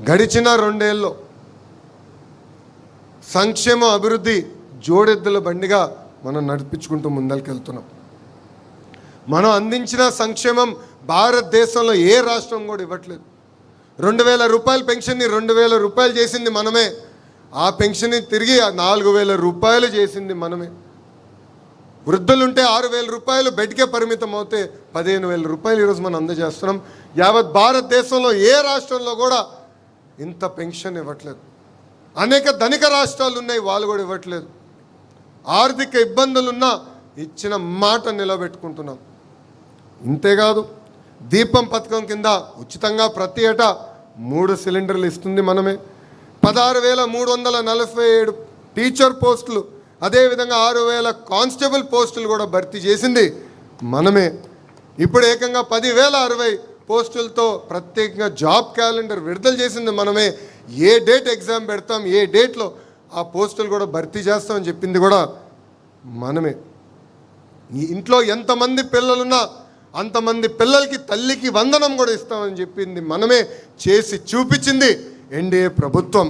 గడిచిన 2 ఏళ్ళలో సంక్షేమ అభివృద్ధి జోడెద్దుల బండిగా మనం నడిపించుకుంటూ ముందరికెళ్తున్నాం. మనం అందించిన సంక్షేమం భారతదేశంలో ఏ రాష్ట్రం కూడా ఇవ్వట్లేదు. 2000 రూపాయల పెన్షన్ని 2000 రూపాయలు చేసింది మనమే. ఆ పెన్షన్ని తిరిగి 4000 రూపాయలు చేసింది మనమే. వృద్ధులుంటే 6000 రూపాయలు బెడ్కే పరిమితం అవుతే 15000 రూపాయలు ఈరోజు మనం అందజేస్తున్నాం. యావత్ భారతదేశంలో ఏ రాష్ట్రంలో కూడా ఇంత పెన్షన్ ఇవ్వట్లేదు. అనేక ధనిక రాష్ట్రాలు ఉన్నాయి, వాళ్ళు కూడా ఇవ్వట్లేదు. ఆర్థిక ఇబ్బందులున్నా ఇచ్చిన మాట నిలబెట్టుకుంటున్నాం. ఇంతేకాదు, దీపం పథకం కింద ఉచితంగా ప్రతి ఏటా 3 సిలిండర్లు ఇస్తుంది మనమే. 16,347 టీచర్ పోస్టులు, అదేవిధంగా 6,000 కానిస్టేబుల్ పోస్టులు కూడా భర్తీ చేసింది మనమే. ఇప్పుడు ఏకంగా 10,060 పోస్టులతో ప్రత్యేకంగా జాబ్ క్యాలెండర్ విడుదల చేసింది మనమే. ఏ డేట్ ఎగ్జామ్ పెడతాం, ఏ డేట్లో ఆ పోస్టులు కూడా భర్తీ చేస్తామని చెప్పింది కూడా మనమే. ఈ ఇంట్లో ఎంతమంది పిల్లలున్నా అంతమంది పిల్లలకి తల్లికి వందనం కూడా ఇస్తామని చెప్పింది మనమే. చేసి చూపించింది ఎన్డీఏ ప్రభుత్వం.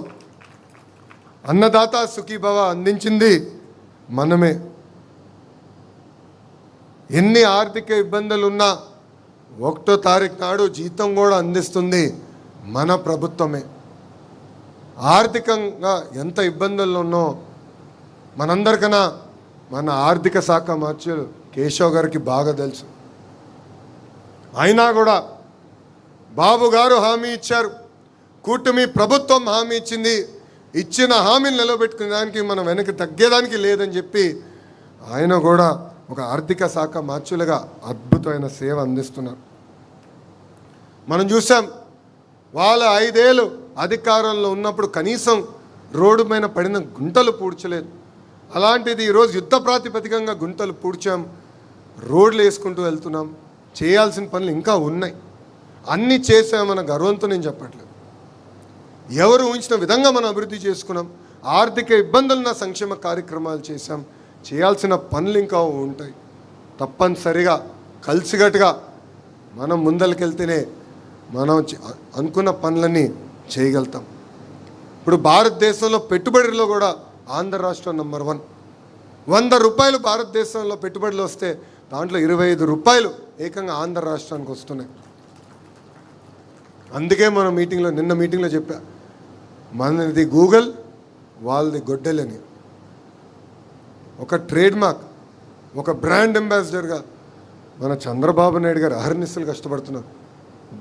అన్నదాత సుఖీభవ అందించింది మనమే. ఎన్ని ఆర్థిక ఇబ్బందులున్నా 1వ తారీఖు నాడు జీతం కూడా అందిస్తుంది మన ప్రభుత్వమే. ఆర్థికంగా ఎంత ఇబ్బందుల్లో ఉన్నో మనందరికన్నా మన ఆర్థిక శాఖ మంత్రులు కేశవ్ గారికి బాగా తెలుసు. అయినా కూడా బాబు గారు హామీ ఇచ్చారు, కూటమి ప్రభుత్వం హామీ ఇచ్చింది, ఇచ్చిన హామీని నిలబెట్టుకునే దానికి మనం వెనక్కి తగ్గేదానికి లేదని చెప్పి ఆయన కూడా ఒక ఆర్థిక శాఖ మంత్రులుగా అద్భుతమైన సేవ అందిస్తున్నారు. మనం చూసాం, వాళ్ళ 5 ఏళ్ళు అధికారంలో ఉన్నప్పుడు కనీసం రోడ్డు పైన పడిన గుంటలు పూడ్చలేదు. అలాంటిది ఈరోజు యుద్ధ ప్రాతిపదికంగా గుంటలు పూడ్చాం, రోడ్లు వేసుకుంటూ వెళ్తున్నాం. చేయాల్సిన పనులు ఇంకా ఉన్నాయి. అన్నీ చేసామన్న గర్వంతో నేను చెప్పట్లేదు. ఎవరు ఊహించిన విధంగా మనం అభివృద్ధి చేసుకున్నాం. ఆర్థిక ఇబ్బందులున్న సంక్షేమ కార్యక్రమాలు చేశాం. చేయాల్సిన పనులు ఇంకా ఉంటాయి. తప్పనిసరిగా కలిసికట్టుగా మనం ముందరికెళ్తేనే మనం అనుకున్న పనులన్నీ చేయగలుగుతాం. ఇప్పుడు భారతదేశంలో పెట్టుబడిలో కూడా ఆంధ్ర రాష్ట్రం నంబర్ 1. 100 రూపాయలు భారతదేశంలో పెట్టుబడులు వస్తే దాంట్లో 25 రూపాయలు ఏకంగా ఆంధ్ర రాష్ట్రానికి వస్తున్నాయి. అందుకే మనం నిన్న మీటింగ్లో చెప్పా, మనది గూగుల్, వాళ్ళది గొడ్డలని. ఒక ట్రేడ్ మార్క్, ఒక బ్రాండ్ అంబాసిడర్గా మన చంద్రబాబు నాయుడు గారు అహర్నిశలు కష్టపడుతున్నారు.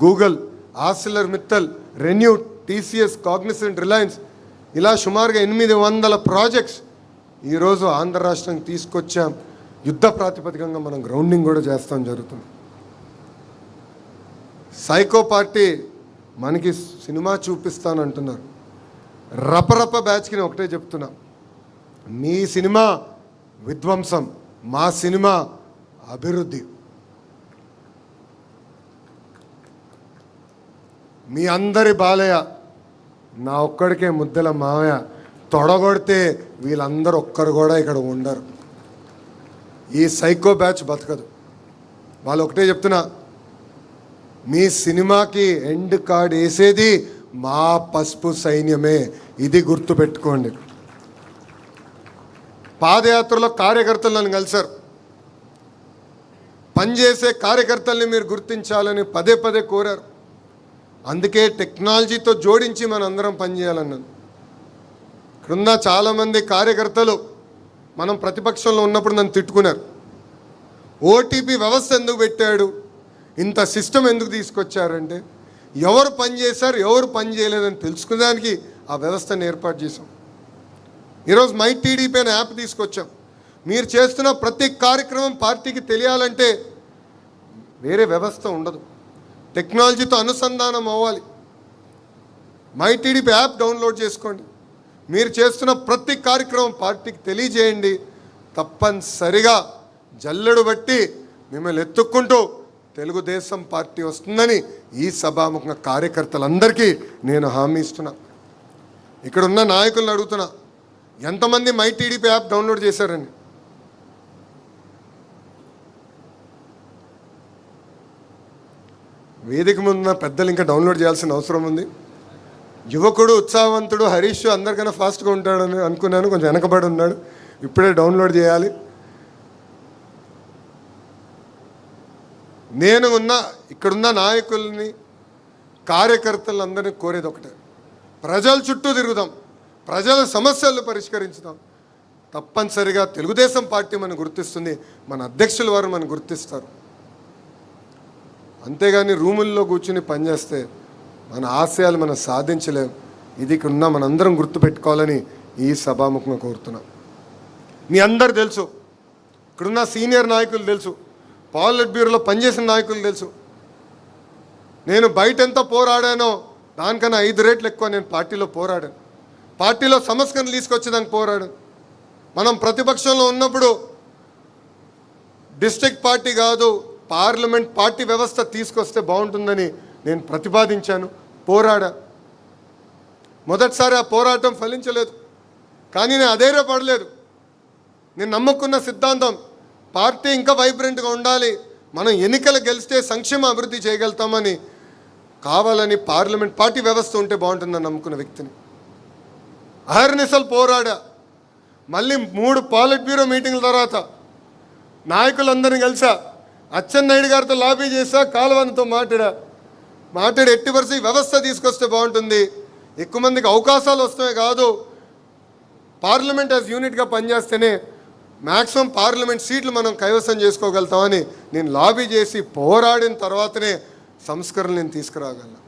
Google, Arcelor Mittal, renew, TCS, Cognizant, Reliance ఇలా సుమారుగా 800 ప్రాజెక్ట్స్ ఈరోజు ఆంధ్ర రాష్ట్రానికి తీసుకొచ్చాం. యుద్ధ ప్రాతిపదికంగా మనం గ్రౌండింగ్ కూడా చేస్తాం జరుగుతుంది. సైకో పార్టీ మనకి సినిమా చూపిస్తానంటున్నారు. రపరప బ్యాచ్కి నేను ఒకటే చెప్తున్నా, మీ సినిమా విధ్వంసం, మా సినిమా అభివృద్ధి. మీ అందరి బాలయ్య, నా ఒక్కడికే ముద్దల మావయ్య తొడగొడితే వీళ్ళందరూ ఒక్కరు కూడా ఇక్కడ ఉండరు. ఈ సైకో బ్యాచ్ బతకదు. వాళ్ళు ఒకటే చెప్తున్నా, మీ సినిమాకి ఎండ్ కార్డ్ వేసేది మా పసుపు సైన్యమే, ఇది గుర్తుపెట్టుకోండి. పాదయాత్రలో కార్యకర్తలు నన్ను కలిశారు. పనిచేసే కార్యకర్తల్ని మీరు గుర్తించాలని పదే పదే కోరారు. అందుకే టెక్నాలజీతో జోడించి మనం అందరం పనిచేయాలన్నాను. ఇక్కడున్న చాలామంది కార్యకర్తలు మనం ప్రతిపక్షంలో ఉన్నప్పుడు నన్ను తిట్టుకున్నారు. ఓటీపీ వ్యవస్థ ఎందుకు పెట్టాడు, ఇంత సిస్టమ్ ఎందుకు తీసుకొచ్చారంటే, ఎవరు పని చేశారు ఎవరు పని చేయలేదని తెలుసుకునేదానికి ఆ వ్యవస్థను ఏర్పాటు చేశాం. ఈరోజు మై టీడీపీ అనే యాప్ తీసుకొచ్చాం. మీరు చేస్తున్న ప్రతి కార్యక్రమం పార్టీకి తెలియాలంటే వేరే వ్యవస్థ ఉండదు, టెక్నాలజీతో అనుసంధానం అవ్వాలి. మై టీడీపీ యాప్ డౌన్లోడ్ చేసుకోండి. మీరు చేస్తున్న ప్రతి కార్యక్రమం పార్టీకి తెలియజేయండి. తప్పనిసరిగా జల్లెడు బట్టి మిమ్మల్ని ఎత్తుక్కుంటూ తెలుగుదేశం పార్టీ వస్తుందని ఈ సభాముఖంగా కార్యకర్తలందరికీ నేను హామీ ఇస్తున్నా. ఇక్కడున్న నాయకులను అడుగుతున్నా, ఎంతమంది మై టీడీపీ యాప్ డౌన్లోడ్ చేశారని? వేదిక ముందున్న పెద్దలు ఇంకా డౌన్లోడ్ చేయాల్సిన అవసరం ఉంది. యువకుడు ఉత్సాహవంతుడు హరీష్ అందరికన్నా ఫాస్ట్గా ఉంటాడని అనుకున్నాను, కొంచెం వెనకబడి ఉన్నాడు, ఇప్పుడే డౌన్లోడ్ చేయాలి. నేను ఇక్కడున్న నాయకుల్ని కార్యకర్తలందరినీ కోరేది ఒకటే, ప్రజల చుట్టూ తిరుగుదాం, ప్రజల సమస్యలు పరిష్కరించుదాం. తప్పనిసరిగా తెలుగుదేశం పార్టీ మనం గుర్తిస్తుంది, మన అధ్యక్షుల వారు మనం గుర్తిస్తారు. అంతేగాని రూముల్లో కూర్చుని పనిచేస్తే మన ఆశయాలు మనం సాధించలేం. ఇది ఇక్కడున్న మనందరం గుర్తుపెట్టుకోవాలని ఈ సభాముఖంగా కోరుతున్నాం. మీ అందరు తెలుసు, ఇక్కడున్న సీనియర్ నాయకులు తెలుసు, పాలిట్ బ్యూరోలో పనిచేసిన నాయకులు తెలుసు, నేను బయట ఎంత పోరాడానో దానికన్నా 5 రెట్లు ఎక్కువ నేను పార్టీలో పోరాడాను. పార్టీలో సంస్కరణలు తీసుకొచ్చేదానికి పోరాడాను. మనం ప్రతిపక్షంలో ఉన్నప్పుడు డిస్ట్రిక్ట్ పార్టీ కాదు, పార్లమెంట్ పార్టీ వ్యవస్థ తీసుకొస్తే బాగుంటుందని నేను ప్రతిపాదించాను, పోరాడా. మొదటిసారి ఆ పోరాటం ఫలించలేదు, కానీ నేను అధైర్యపడలేదు. నేను నమ్ముకున్న సిద్ధాంతం పార్టీ ఇంకా వైబ్రెంట్గా ఉండాలి, మనం ఎన్నికలు గెలిస్తే సంక్షేమ అభివృద్ధి చేయగలుగుతామని, కావాలని పార్లమెంట్ పార్టీ వ్యవస్థ ఉంటే బాగుంటుందని నమ్ముకున్న వ్యక్తిని. అహర్నిశలు పోరాడా. మళ్ళీ 3 పాలిట్ బ్యూరో మీటింగ్ల తర్వాత నాయకులందరినీ కలిసా, అచ్చెన్నాయుడు గారితో లాబీ చేశా, కాలువతో మాట్లాడి ఎట్టి పరిస్థితి వ్యవస్థ తీసుకొస్తే బాగుంటుంది, ఎక్కువ మందికి అవకాశాలు వస్తాయి కాదు, పార్లమెంట్ యాజ్ యూనిట్గా పనిచేస్తేనే మ్యాక్సిమం పార్లమెంట్ సీట్లు మనం కైవసం చేసుకోగలుగుతామని నేను లాబీ చేసి పోరాడిన తర్వాతనే సంస్కరణలు నేను తీసుకురాగలను.